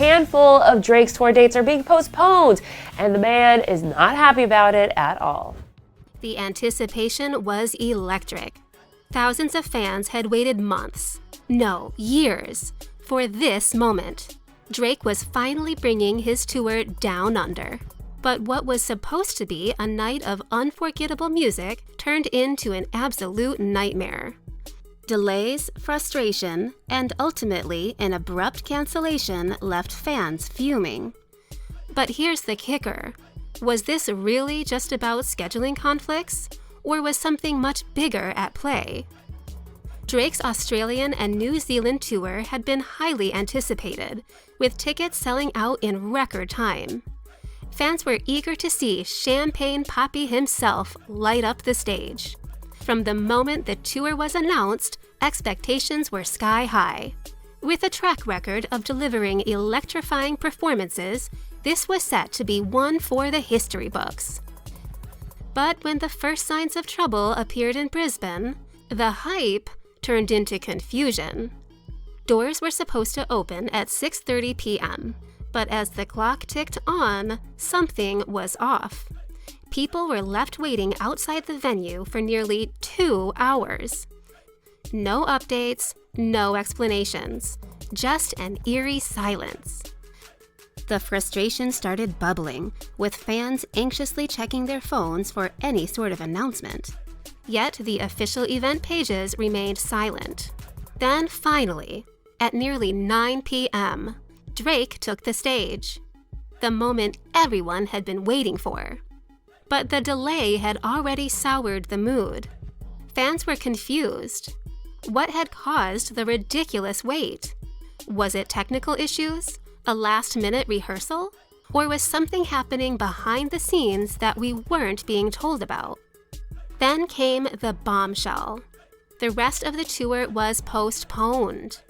handful of Drake's tour dates are being postponed, and the man is not happy about it at all. The anticipation was electric. Thousands of fans had waited months, no, years, for this moment. Drake was finally bringing his tour down under. But what was supposed to be a night of unforgettable music turned into an absolute nightmare. Delays, frustration, and ultimately an abrupt cancellation left fans fuming. But here's the kicker. Was this really just about scheduling conflicts, or was something much bigger at play? Drake's Australian and New Zealand tour had been highly anticipated, with tickets selling out in record time. Fans were eager to see Champagne Papi himself light up the stage. From the moment the tour was announced, expectations were sky high. With a track record of delivering electrifying performances, this was set to be one for the history books. But when the first signs of trouble appeared in Brisbane, the hype turned into confusion. Doors were supposed to open at 6:30 p.m., but as the clock ticked on, something was off. People were left waiting outside the venue for nearly 2 hours. No updates, no explanations, just an eerie silence. The frustration started bubbling, with fans anxiously checking their phones for any sort of announcement. Yet the official event pages remained silent. Then finally, at nearly 9 p.m., Drake took the stage. The moment everyone had been waiting for. But the delay had already soured the mood. Fans were confused. What had caused the ridiculous wait? Was it technical issues? A last-minute rehearsal? Or was something happening behind the scenes that we weren't being told about? Then came the bombshell. The rest of the tour was postponed.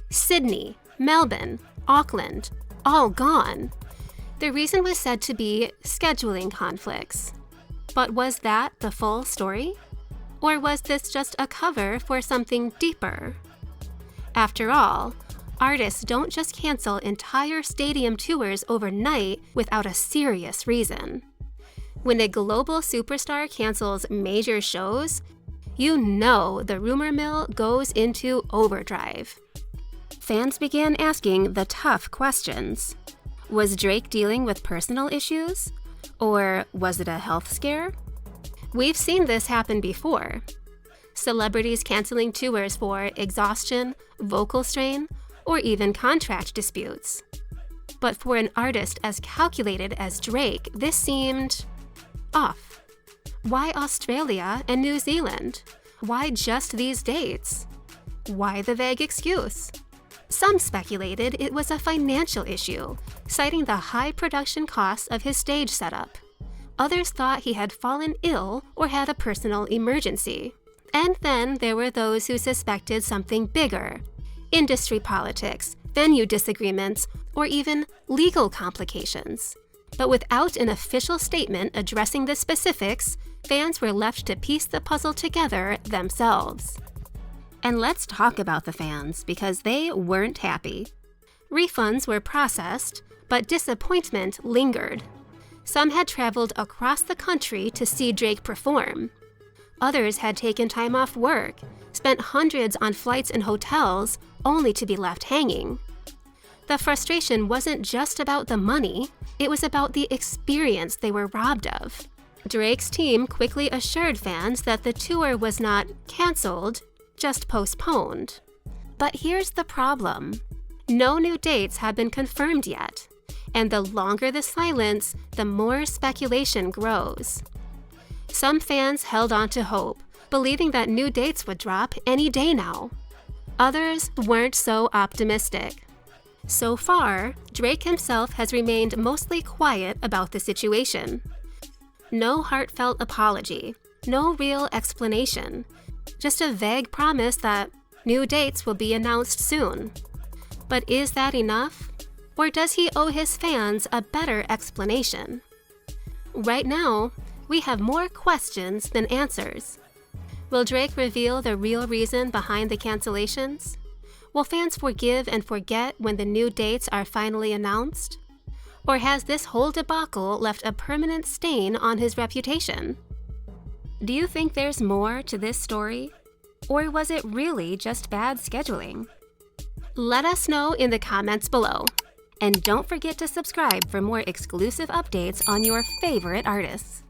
Sydney, Melbourne, Auckland, all gone. The reason was said to be scheduling conflicts. But was that the full story? Or was this just a cover for something deeper? After all, artists don't just cancel entire stadium tours overnight without a serious reason. When a global superstar cancels major shows, you know the rumor mill goes into overdrive. Fans began asking the tough questions. Was Drake dealing with personal issues? Or was it a health scare? We've seen this happen before. Celebrities canceling tours for exhaustion, vocal strain, or even contract disputes. But for an artist as calculated as Drake, this seemed off. Why Australia and New Zealand? Why just these dates? Why the vague excuse? Some speculated it was a financial issue, citing the high production costs of his stage setup. Others thought he had fallen ill or had a personal emergency. And then there were those who suspected something bigger: industry politics, venue disagreements, or even legal complications. But without an official statement addressing the specifics, fans were left to piece the puzzle together themselves. And let's talk about the fans, because they weren't happy. Refunds were processed, but disappointment lingered. Some had traveled across the country to see Drake perform. Others had taken time off work, spent hundreds on flights and hotels, only to be left hanging. The frustration wasn't just about the money, it was about the experience they were robbed of. Drake's team quickly assured fans that the tour was not canceled, just postponed. But here's the problem. No new dates have been confirmed yet, and the longer the silence, the more speculation grows. Some fans held on to hope, believing that new dates would drop any day now. Others weren't so optimistic. So far, Drake himself has remained mostly quiet about the situation. No heartfelt apology, no real explanation, just a vague promise that new dates will be announced soon. But is that enough? Or does he owe his fans a better explanation? Right now, we have more questions than answers. Will Drake reveal the real reason behind the cancellations? Will fans forgive and forget when the new dates are finally announced? Or has this whole debacle left a permanent stain on his reputation? Do you think there's more to this story? Or was it really just bad scheduling? Let us know in the comments below. And don't forget to subscribe for more exclusive updates on your favorite artists.